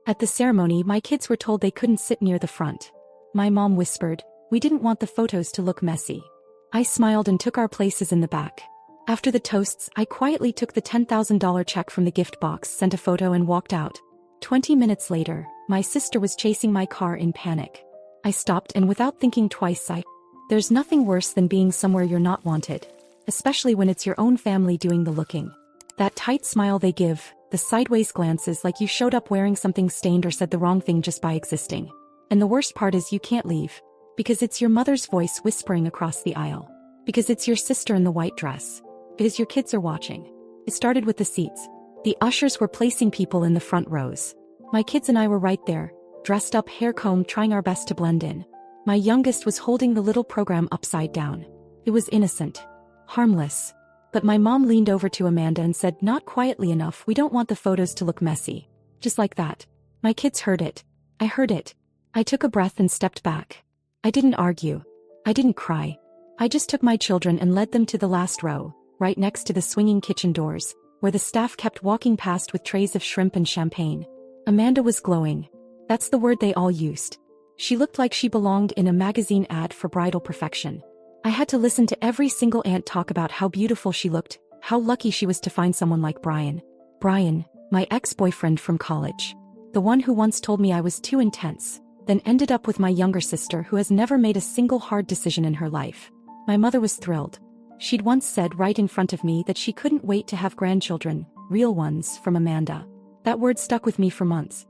At the ceremony, my kids were told they couldn't sit near the front. My mom whispered, "We didn't want the photos to look messy." I smiled and took our places in the back. After the toasts, I quietly took the $10,000 check from the gift box, sent a photo and walked out. 20 minutes later, my sister was chasing my car in panic. I stopped and without thinking twice There's nothing worse than being somewhere you're not wanted, especially when it's your own family doing the looking. That tight smile they give, the sideways glances like you showed up wearing something stained or said the wrong thing just by existing. And the worst part is you can't leave. Because it's your mother's voice whispering across the aisle. Because it's your sister in the white dress. Because your kids are watching. It started with the seats. The ushers were placing people in the front rows. My kids and I were right there, dressed up, hair combed, trying our best to blend in. My youngest was holding the little program upside down. It was innocent. Harmless. But my mom leaned over to Amanda and said, "Not quietly enough, we don't want the photos to look messy." Just like that. My kids heard it. I heard it. I took a breath and stepped back. I didn't argue. I didn't cry. I just took my children and led them to the last row, right next to the swinging kitchen doors, where the staff kept walking past with trays of shrimp and champagne. Amanda was glowing. That's the word they all used. She looked like she belonged in a magazine ad for bridal perfection. I had to listen to every single aunt talk about how beautiful she looked, how lucky she was to find someone like Brian. Brian, my ex-boyfriend from college. The one who once told me I was too intense, then ended up with my younger sister who has never made a single hard decision in her life. My mother was thrilled. She'd once said right in front of me that she couldn't wait to have grandchildren, real ones, from Amanda. That word stuck with me for months.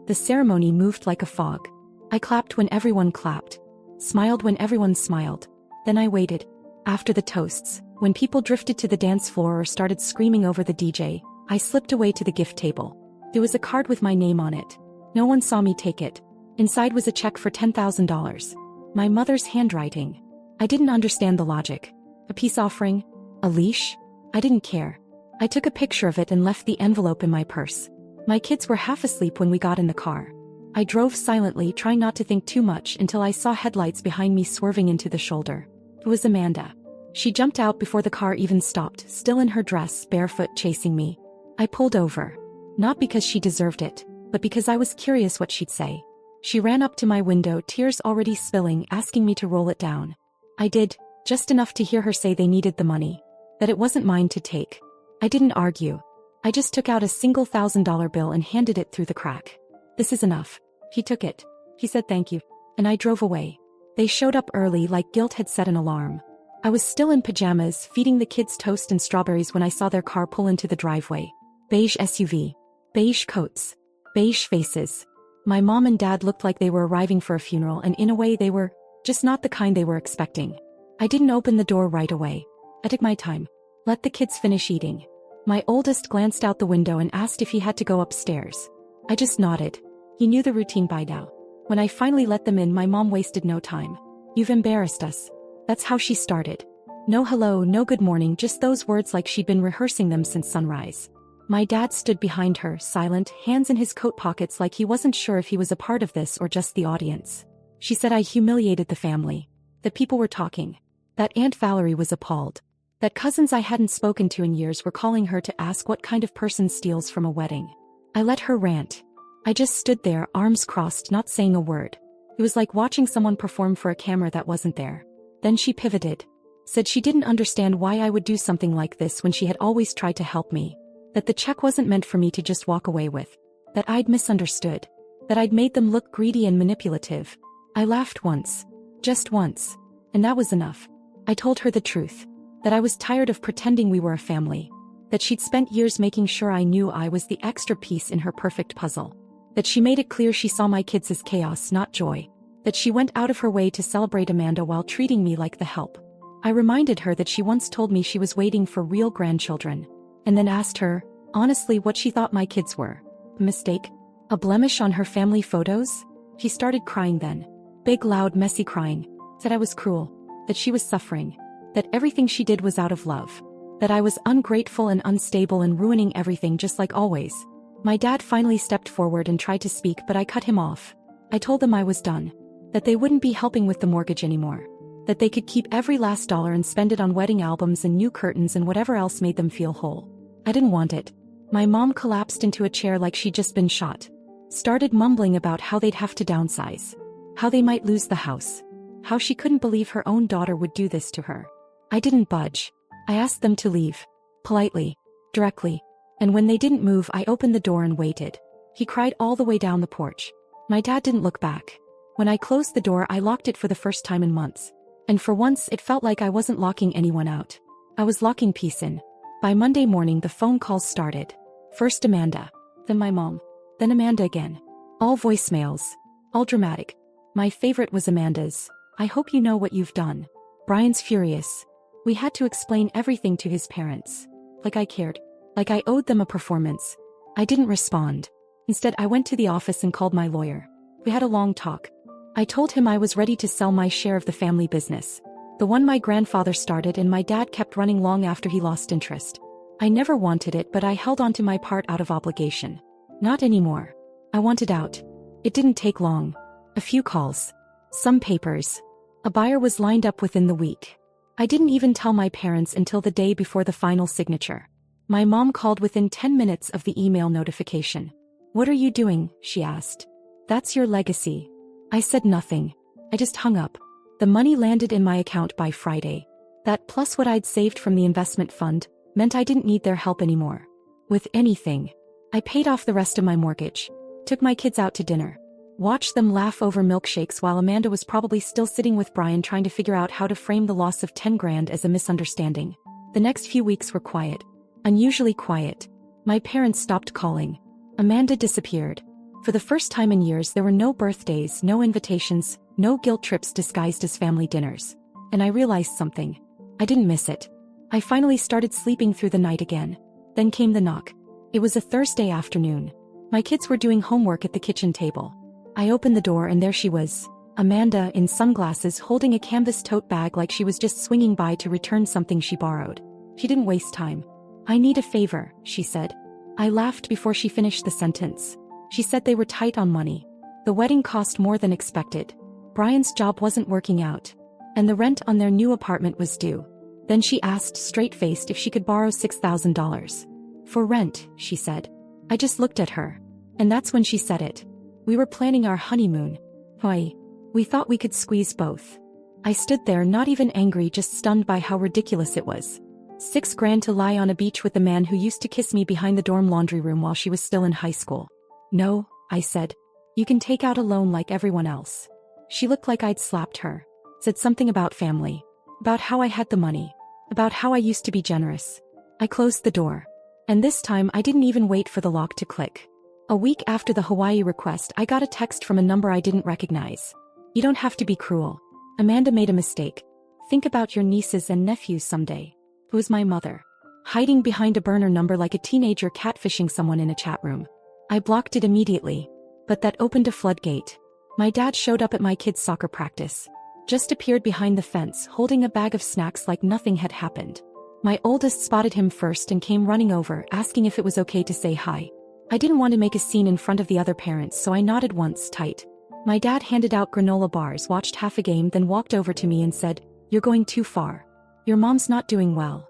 The ceremony moved like a fog. I clapped when everyone clapped. Smiled when everyone smiled. Then I waited. After the toasts, when people drifted to the dance floor or started screaming over the DJ, I slipped away to the gift table. There was a card with my name on it. No one saw me take it. Inside was a check for $10,000. My mother's handwriting. I didn't understand the logic. A peace offering? A leash? I didn't care. I took a picture of it and left the envelope in my purse. My kids were half asleep when we got in the car. I drove silently, trying not to think too much, until I saw headlights behind me swerving into the shoulder. It was Amanda. She jumped out before the car even stopped, still in her dress, barefoot, chasing me. I pulled over. Not because she deserved it, but because I was curious what she'd say. She ran up to my window, tears already spilling, asking me to roll it down. I did, just enough to hear her say they needed the money. That it wasn't mine to take. I didn't argue. I just took out a single $1,000 bill and handed it through the crack. "This is enough." He took it. He said thank you. And I drove away. They showed up early like guilt had set an alarm. I was still in pajamas, feeding the kids toast and strawberries when I saw their car pull into the driveway. Beige SUV. Beige coats. Beige faces. My mom and dad looked like they were arriving for a funeral, and in a way they were, just not the kind they were expecting. I didn't open the door right away. I took my time. Let the kids finish eating. My oldest glanced out the window and asked if he had to go upstairs. I just nodded. He knew the routine by now. When I finally let them in, my mom wasted no time. "You've embarrassed us." That's how she started. No hello, no good morning, just those words like she'd been rehearsing them since sunrise. My dad stood behind her, silent, hands in his coat pockets like he wasn't sure if he was a part of this or just the audience. She said I humiliated the family. That people were talking. That Aunt Valerie was appalled. That cousins I hadn't spoken to in years were calling her to ask what kind of person steals from a wedding. I let her rant. I just stood there, arms crossed, not saying a word. It was like watching someone perform for a camera that wasn't there. Then she pivoted. Said she didn't understand why I would do something like this when she had always tried to help me. That the check wasn't meant for me to just walk away with. That I'd misunderstood. That I'd made them look greedy and manipulative. I laughed once. Just once. And that was enough. I told her the truth. That I was tired of pretending we were a family. That she'd spent years making sure I knew I was the extra piece in her perfect puzzle. That she made it clear she saw my kids as chaos, not joy. That she went out of her way to celebrate Amanda while treating me like the help. I reminded her that she once told me she was waiting for real grandchildren. And then asked her, honestly, what she thought my kids were. A mistake? A blemish on her family photos? She started crying then. Big, loud, messy crying. Said I was cruel. That she was suffering. That everything she did was out of love. That I was ungrateful and unstable and ruining everything just like always. My dad finally stepped forward and tried to speak, but I cut him off. I told them I was done. That they wouldn't be helping with the mortgage anymore. That they could keep every last dollar and spend it on wedding albums and new curtains and whatever else made them feel whole. I didn't want it. My mom collapsed into a chair like she'd just been shot. Started mumbling about how they'd have to downsize. How they might lose the house. How she couldn't believe her own daughter would do this to her. I didn't budge. I asked them to leave. Politely. Directly. And when they didn't move, I opened the door and waited. He cried all the way down the porch. My dad didn't look back. When I closed the door, I locked it for the first time in months. And for once, it felt like I wasn't locking anyone out. I was locking peace in. By Monday morning, the phone calls started. First Amanda. Then my mom. Then Amanda again. All voicemails. All dramatic. My favorite was Amanda's. I hope you know what you've done. Brian's furious. We had to explain everything to his parents. Like I cared. Like I owed them a performance. I didn't respond. Instead, I went to the office and called my lawyer. We had a long talk. I told him I was ready to sell my share of the family business. The one my grandfather started and my dad kept running long after he lost interest. I never wanted it, but I held on to my part out of obligation. Not anymore. I wanted out. It didn't take long. A few calls. Some papers. A buyer was lined up within the week. I didn't even tell my parents until the day before the final signature. My mom called within 10 minutes of the email notification. "What are you doing?" she asked. "That's your legacy." I said nothing. I just hung up. The money landed in my account by Friday. That plus what I'd saved from the investment fund meant I didn't need their help anymore. With anything. I paid off the rest of my mortgage. Took my kids out to dinner. Watched them laugh over milkshakes while Amanda was probably still sitting with Brian trying to figure out how to frame the loss of 10 grand as a misunderstanding. The next few weeks were quiet. Unusually quiet. My parents stopped calling. Amanda disappeared. For the first time in years, there were no birthdays, no invitations, no guilt trips disguised as family dinners. And I realized something. I didn't miss it. I finally started sleeping through the night again. Then came the knock. It was a Thursday afternoon. My kids were doing homework at the kitchen table. I opened the door and there she was. Amanda, in sunglasses, holding a canvas tote bag like she was just swinging by to return something she borrowed. She didn't waste time. "I need a favor," she said. I laughed before she finished the sentence. She said they were tight on money. The wedding cost more than expected. Brian's job wasn't working out. And the rent on their new apartment was due. Then she asked straight-faced if she could borrow $6,000. "For rent," she said. I just looked at her. And that's when she said it. We were planning our honeymoon. Why? We thought we could squeeze both. I stood there not even angry, just stunned by how ridiculous it was. $6 grand to lie on a beach with the man who used to kiss me behind the dorm laundry room while she was still in high school. "No," I said. "You can take out a loan like everyone else." She looked like I'd slapped her. Said something about family. About how I had the money. About how I used to be generous. I closed the door. And this time I didn't even wait for the lock to click. A week after the Hawaii request, I got a text from a number I didn't recognize. "You don't have to be cruel. Amanda made a mistake. Think about your nieces and nephews someday." It was my mother. Hiding behind a burner number like a teenager catfishing someone in a chat room. I blocked it immediately. But that opened a floodgate. My dad showed up at my kids' soccer practice. Just appeared behind the fence, holding a bag of snacks like nothing had happened. My oldest spotted him first and came running over, asking if it was okay to say hi. I didn't want to make a scene in front of the other parents, so I nodded once, tight. My dad handed out granola bars, watched half a game, then walked over to me and said, "You're going too far. Your mom's not doing well."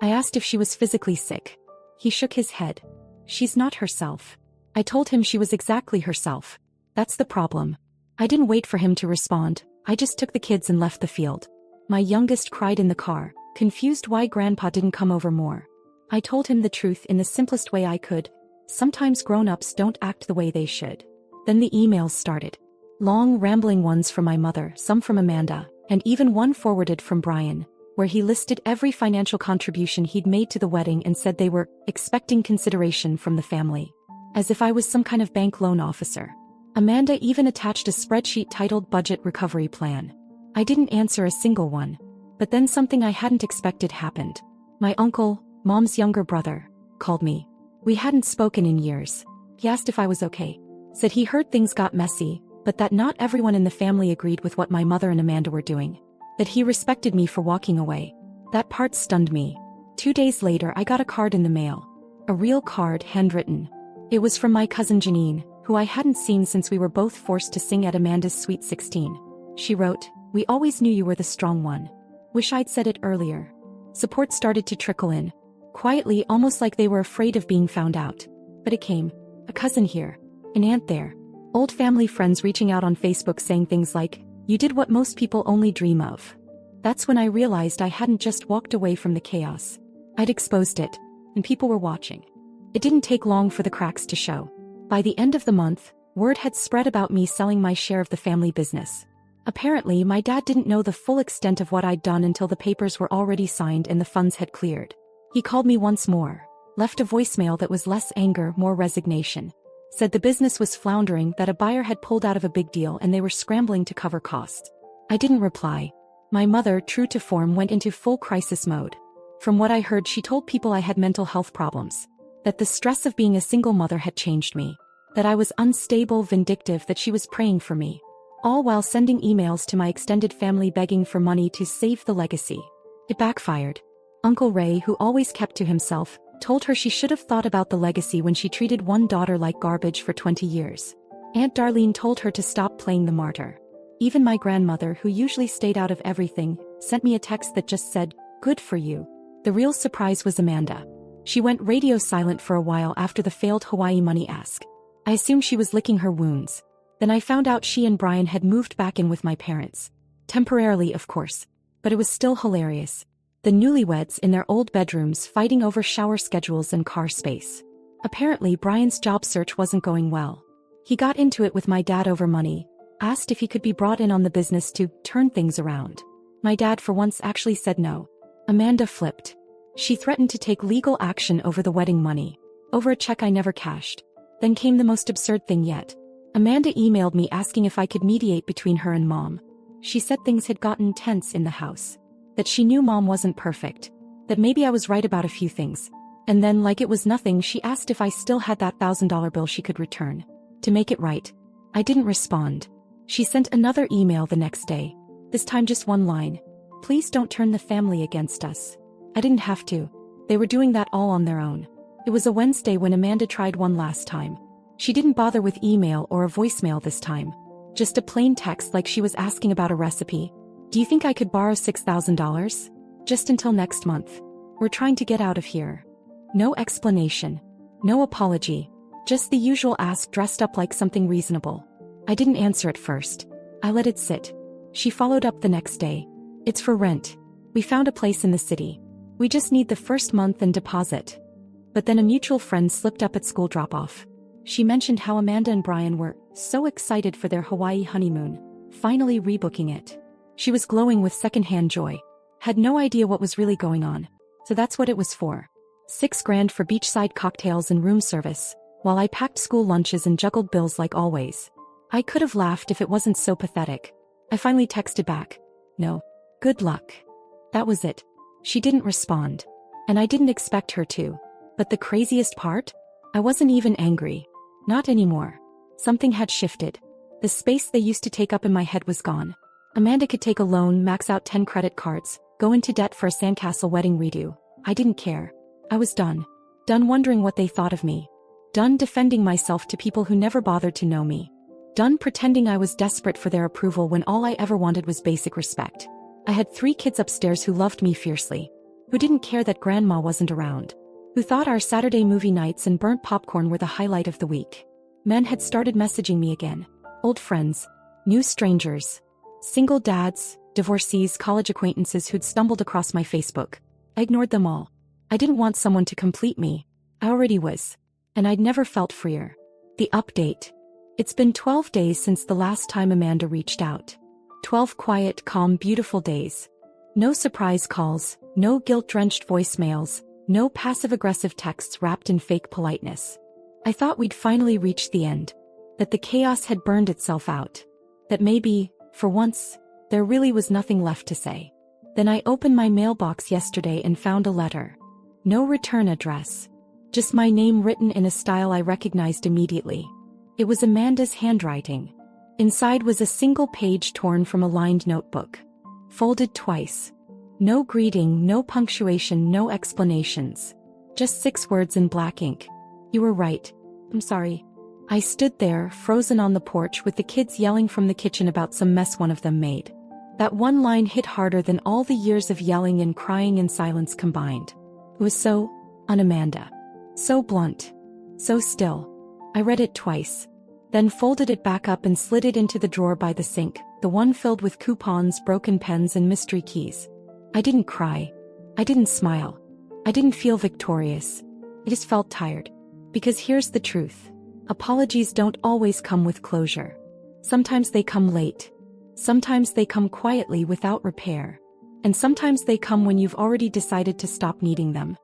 I asked if she was physically sick. He shook his head. "She's not herself." I told him she was exactly herself. That's the problem. I didn't wait for him to respond. I just took the kids and left the field. My youngest cried in the car, confused why Grandpa didn't come over more. I told him the truth in the simplest way I could. Sometimes grown-ups don't act the way they should. Then the emails started. Long, rambling ones from my mother, some from Amanda, and even one forwarded from Brian, where he listed every financial contribution he'd made to the wedding and said they were expecting consideration from the family. As if I was some kind of bank loan officer. Amanda even attached a spreadsheet titled Budget Recovery Plan. I didn't answer a single one. But then something I hadn't expected happened. My uncle, Mom's younger brother, called me. We hadn't spoken in years. He asked if I was okay. Said he heard things got messy, but that not everyone in the family agreed with what my mother and Amanda were doing. That he respected me for walking away. That part stunned me. 2 days later I got a card in the mail. A real card, handwritten. It was from my cousin Janine, who I hadn't seen since we were both forced to sing at Amanda's Sweet 16. She wrote, "We always knew you were the strong one. Wish I'd said it earlier." Support started to trickle in. Quietly, almost like they were afraid of being found out. But it came. "A cousin here. An aunt there. Old family friends reaching out on Facebook saying things like, "You did what most people only dream of." That's when I realized I hadn't just walked away from the chaos. I'd exposed it, and people were watching. It didn't take long for the cracks to show. By the end of the month, word had spread about me selling my share of the family business. Apparently, my dad didn't know the full extent of what I'd done until the papers were already signed and the funds had cleared. He called me once more, left a voicemail that was less anger, more resignation. Said the business was floundering, that a buyer had pulled out of a big deal and they were scrambling to cover costs. I didn't reply. My mother, true to form, went into full crisis mode. From what I heard, she told people I had mental health problems. That the stress of being a single mother had changed me. That I was unstable, vindictive, that she was praying for me. All while sending emails to my extended family begging for money to save the legacy. It backfired. Uncle Ray, who always kept to himself, told her she should have thought about the legacy when she treated one daughter like garbage for 20 years. Aunt Darlene told her to stop playing the martyr. Even my grandmother, who usually stayed out of everything, sent me a text that just said, "Good for you." The real surprise was Amanda. She went radio silent for a while after the failed Hawaii money ask. I assumed she was licking her wounds. Then I found out she and Brian had moved back in with my parents. Temporarily, of course. But it was still hilarious. The newlyweds in their old bedrooms fighting over shower schedules and car space. Apparently, Brian's job search wasn't going well. He got into it with my dad over money, asked if he could be brought in on the business to turn things around. My dad for once actually said no. Amanda flipped. She threatened to take legal action over the wedding money. Over a check I never cashed. Then came the most absurd thing yet. Amanda emailed me asking if I could mediate between her and Mom. She said things had gotten tense in the house. That she knew Mom wasn't perfect. That maybe I was right about a few things. And then, like it was nothing, she asked if I still had that $1,000 bill she could return. To make it right. I didn't respond. She sent another email the next day. This time just one line. "Please don't turn the family against us." I didn't have to. They were doing that all on their own. It was a Wednesday when Amanda tried one last time. She didn't bother with email or a voicemail this time. Just a plain text like she was asking about a recipe. "Do you think I could borrow $6,000? Just until next month. We're trying to get out of here." No explanation. No apology. Just the usual ask dressed up like something reasonable. I didn't answer at first. I let it sit. She followed up the next day. "It's for rent. We found a place in the city. We just need the first month and deposit." But then a mutual friend slipped up at school drop-off. She mentioned how Amanda and Brian were so excited for their Hawaii honeymoon, finally rebooking it. She was glowing with secondhand joy. Had no idea what was really going on. So that's what it was for. $6,000 for beachside cocktails and room service, while I packed school lunches and juggled bills like always. I could have laughed if it wasn't so pathetic. I finally texted back. "No. Good luck." That was it. She didn't respond. And I didn't expect her to. But the craziest part? I wasn't even angry. Not anymore. Something had shifted. The space they used to take up in my head was gone. Amanda could take a loan, max out 10 credit cards, go into debt for a sandcastle wedding redo. I didn't care. I was done. Done wondering what they thought of me. Done defending myself to people who never bothered to know me. Done pretending I was desperate for their approval when all I ever wanted was basic respect. I had 3 kids upstairs who loved me fiercely. Who didn't care that grandma wasn't around. Who thought our Saturday movie nights and burnt popcorn were the highlight of the week. Men had started messaging me again. Old friends. New strangers. Single dads, divorcees, college acquaintances who'd stumbled across my Facebook. I ignored them all. I didn't want someone to complete me. I already was. And I'd never felt freer. The update. It's been 12 days since the last time Amanda reached out. 12 quiet, calm, beautiful days. No surprise calls, no guilt-drenched voicemails, no passive-aggressive texts wrapped in fake politeness. I thought we'd finally reached the end. That the chaos had burned itself out. That maybe, for once, there really was nothing left to say. Then I opened my mailbox yesterday and found a letter. No return address. Just my name written in a style I recognized immediately. It was Amanda's handwriting. Inside was a single page torn from a lined notebook. Folded twice. No greeting, no punctuation, no explanations. Just 6 words in black ink. "You were right. I'm sorry." I stood there, frozen on the porch with the kids yelling from the kitchen about some mess one of them made. That one line hit harder than all the years of yelling and crying and silence combined. It was so un-Amanda. So blunt. So still. I read it twice. then folded it back up and slid it into the drawer by the sink, the one filled with coupons, broken pens, and mystery keys. I didn't cry. I didn't smile. I didn't feel victorious. I just felt tired. Because here's the truth. Apologies don't always come with closure. Sometimes they come late. Sometimes they come quietly without repair. And sometimes they come when you've already decided to stop needing them.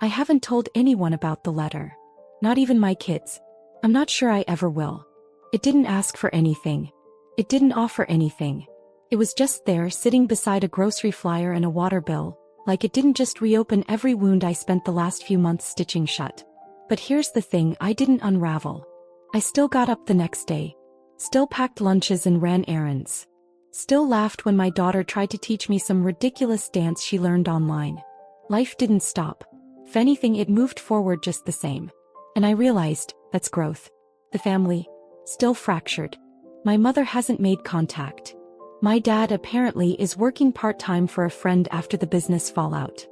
I haven't told anyone about the letter. Not even my kids. I'm not sure I ever will. It didn't ask for anything. It didn't offer anything. It was just there, sitting beside a grocery flyer and a water bill, like it didn't just reopen every wound I spent the last few months stitching shut. But here's the thing, I didn't unravel. I still got up the next day. Still packed lunches and ran errands. Still laughed when my daughter tried to teach me some ridiculous dance she learned online. Life didn't stop. If anything, it moved forward just the same. And I realized, that's growth. The family, still fractured. My mother hasn't made contact. My dad apparently is working part-time for a friend after the business fallout.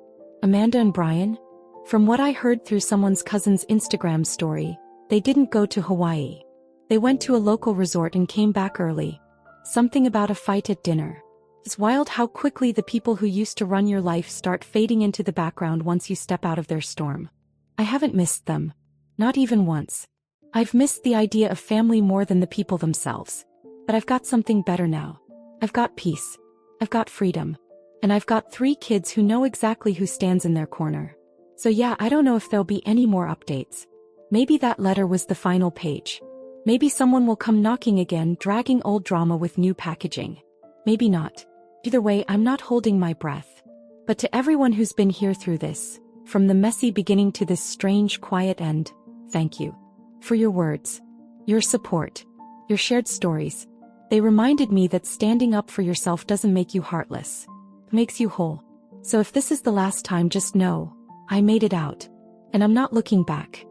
Amanda and Brian? From what I heard through someone's cousin's Instagram story, they didn't go to Hawaii. They went to a local resort and came back early. Something about a fight at dinner. It's wild how quickly the people who used to run your life start fading into the background once you step out of their storm. I haven't missed them. Not even once. I've missed the idea of family more than the people themselves. But I've got something better now. I've got peace. I've got freedom. And I've got 3 kids who know exactly who stands in their corner. So yeah, I don't know if there'll be any more updates. Maybe that letter was the final page. Maybe someone will come knocking again, dragging old drama with new packaging. Maybe not. Either way, I'm not holding my breath. But to everyone who's been here through this, from the messy beginning to this strange, quiet end, thank you. For your words. Your support. Your shared stories. They reminded me that standing up for yourself doesn't make you heartless. It makes you whole. So if this is the last time, just know, I made it out. And I'm not looking back.